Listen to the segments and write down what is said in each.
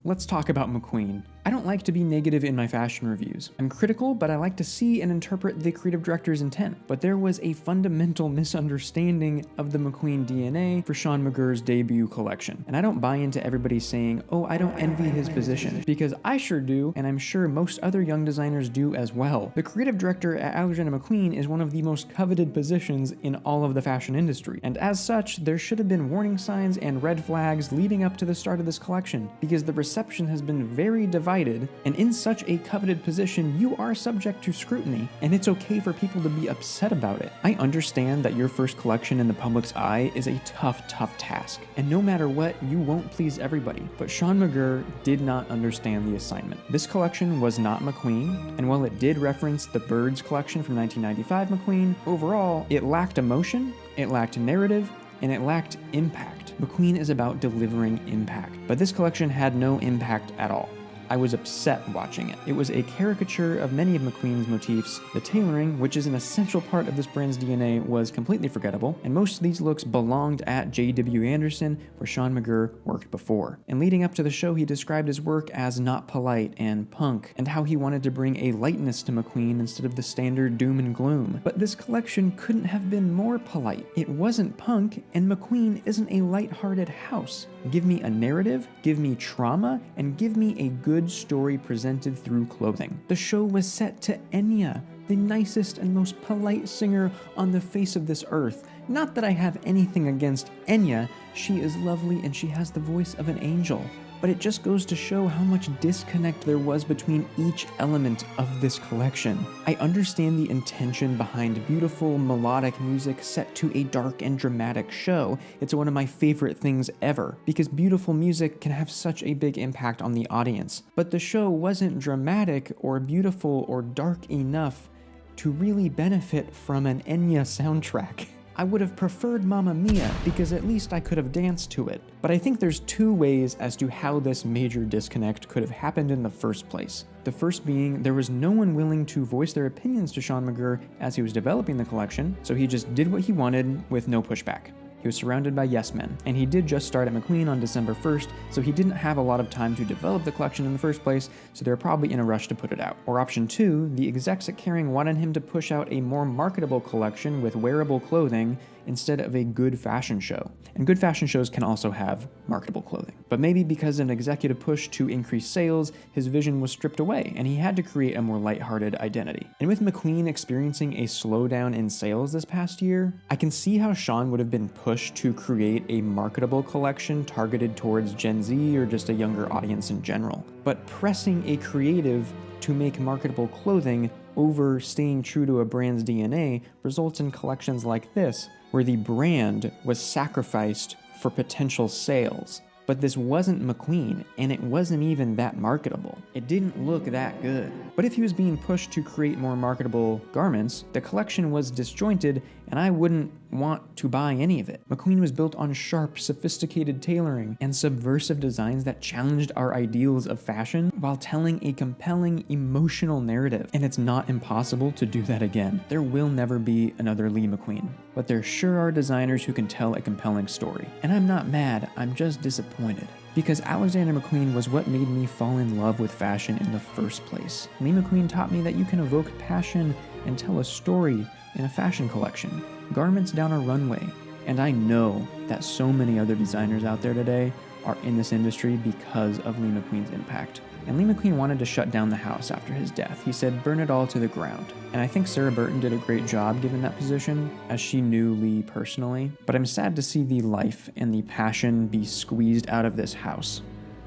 Let's talk about McQueen. I don't like to be negative in my fashion reviews. I'm critical, but I like to see and interpret the creative director's intent. But there was a fundamental misunderstanding of the McQueen DNA for Sean McGirr's debut collection. And I don't buy into everybody saying, oh, I don't envy his position, because I sure do, and I'm sure most other young designers do as well. The creative director at Alexander McQueen is one of the most coveted positions in all of the fashion industry. And as such, there should have been warning signs and red flags leading up to the start of this collection, because the reception has been very divided. And in such a coveted position, you are subject to scrutiny, and it's okay for people to be upset about it. I understand that your first collection in the public's eye is a tough task, and no matter what, you won't please everybody. But Sean McGirr did not understand the assignment. This collection was not McQueen, and while it did reference the Birds collection from 1995 McQueen, overall, it lacked emotion, it lacked narrative, and it lacked impact. McQueen is about delivering impact, but this collection had no impact at all. I was upset watching it. It was a caricature of many of McQueen's motifs. The tailoring, which is an essential part of this brand's DNA, was completely forgettable, and most of these looks belonged at JW Anderson, where Sean McGirr worked before. And leading up to the show, he described his work as not polite and punk, and how he wanted to bring a lightness to McQueen instead of the standard doom and gloom. But this collection couldn't have been more polite. It wasn't punk, and McQueen isn't a lighthearted house. Give me a narrative, give me trauma, and give me a good story presented through clothing. The show was set to Enya, the nicest and most polite singer on the face of this earth. Not that I have anything against Enya, she is lovely and she has the voice of an angel. But it just goes to show how much disconnect there was between each element of this collection. I understand the intention behind beautiful melodic music set to a dark and dramatic show. It's one of my favorite things ever, because beautiful music can have such a big impact on the audience. But the show wasn't dramatic or beautiful or dark enough to really benefit from an Enya soundtrack. I would have preferred Mamma Mia, because at least I could have danced to it. But I think there's two ways as to how this major disconnect could have happened in the first place. The first being, there was no one willing to voice their opinions to Sean McGirr as he was developing the collection, so he just did what he wanted with no pushback. He was surrounded by yes men, and he did just start at McQueen on December 1st, so he didn't have a lot of time to develop the collection in the first place, so they were probably in a rush to put it out. Or option 2, the execs at Kering wanted him to push out a more marketable collection with wearable clothing instead of a good fashion show. And good fashion shows can also have marketable clothing. But maybe because of an executive push to increase sales, his vision was stripped away, and he had to create a more lighthearted identity. And with McQueen experiencing a slowdown in sales this past year, I can see how Sean would have been pushed to create a marketable collection targeted towards Gen Z or just a younger audience in general. But pressing a creative to make marketable clothing over staying true to a brand's DNA results in collections like this, where the brand was sacrificed for potential sales. But this wasn't McQueen, and it wasn't even that marketable. It didn't look that good. But if he was being pushed to create more marketable garments, the collection was disjointed, and I wouldn't want to buy any of it. McQueen was built on sharp, sophisticated tailoring and subversive designs that challenged our ideals of fashion while telling a compelling, emotional narrative. And it's not impossible to do that again. There will never be another Lee McQueen, but there sure are designers who can tell a compelling story. And I'm not mad, I'm just disappointed. Because Alexander McQueen was what made me fall in love with fashion in the first place. Lee McQueen taught me that you can evoke passion and tell a story in a fashion collection, garments down a runway. And I know that so many other designers out there today are in this industry because of Lee McQueen's impact. And Lee McQueen wanted to shut down the house after his death. He said, burn it all to the ground. And I think Sarah Burton did a great job given that position, as she knew Lee personally. But I'm sad to see the life and the passion be squeezed out of this house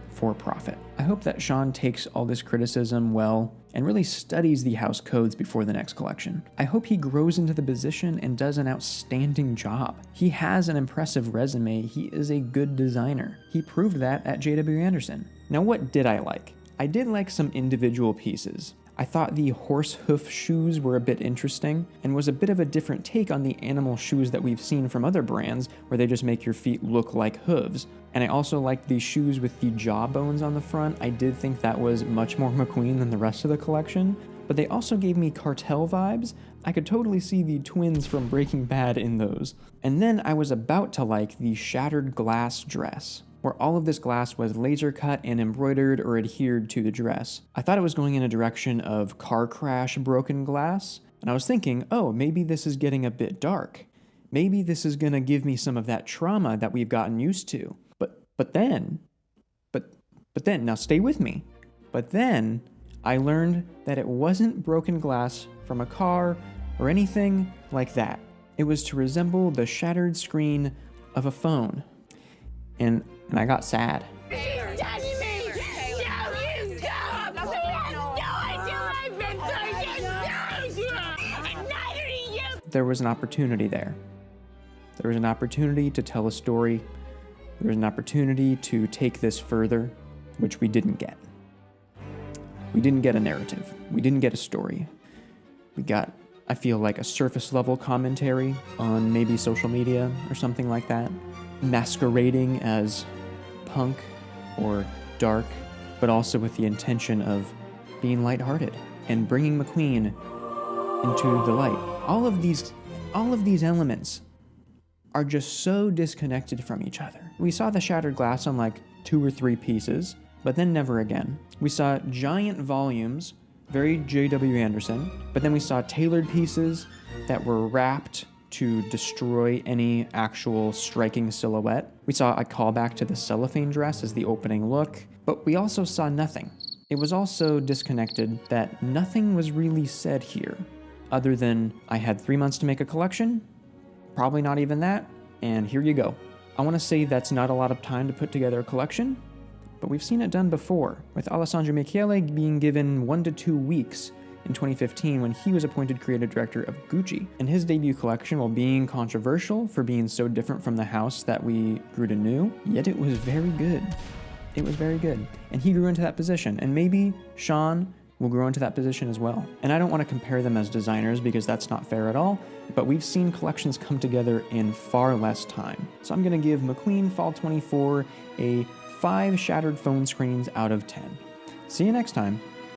for profit. I hope that Sean takes all this criticism well and really studies the house codes before the next collection. I hope he grows into the position and does an outstanding job. He has an impressive resume. He is a good designer. He proved that at JW Anderson. Now, what did I like? I did like some individual pieces. I thought the horse hoof shoes were a bit interesting and was a bit of a different take on the animal shoes that we've seen from other brands where they just make your feet look like hooves. And I also liked the shoes with the jawbones on the front. I did think that was much more McQueen than the rest of the collection, but they also gave me cartel vibes. I could totally see the twins from Breaking Bad in those. And then I was about to like the shattered glass dress. where all of this glass was laser cut and embroidered or adhered to the dress. I thought it was going in a direction of car crash broken glass, and I was thinking, oh, maybe this is getting a bit dark. Maybe this is gonna give me some of that trauma that we've gotten used to. But then, now stay with me. But then I learned that it wasn't broken glass from a car or anything like that. It was to resemble the shattered screen of a phone. And I got sad. There was an opportunity there. There was an opportunity to tell a story. There was an opportunity to take this further, which we didn't get. We didn't get a narrative. We didn't get a story. We got, I feel like, a surface level commentary on maybe social media or something like that, masquerading as punk or dark, but also with the intention of being lighthearted and bringing McQueen into the light. All of these elements are just so disconnected from each other. We saw the shattered glass on like 2 or 3 pieces, but then never again. We saw giant volumes, very JW Anderson, but then we saw tailored pieces that were wrapped to destroy any actual striking silhouette. We saw a callback to the cellophane dress as the opening look, but we also saw nothing. It was also disconnected that nothing was really said here, other than I had 3 months to make a collection, probably not even that, and here you go. I want to say that's not a lot of time to put together a collection, but we've seen it done before, with Alessandro Michele being given 1 to 2 weeks in 2015 when he was appointed creative director of Gucci. And his debut collection, while being controversial for being so different from the house that we grew to know, yet it was very good. It was very good. And he grew into that position, and maybe Sean will grow into that position as well. And I don't want to compare them as designers because that's not fair at all, but we've seen collections come together in far less time. So I'm going to give McQueen Fall 24 a 5 shattered phone screens out of 10. See you next time.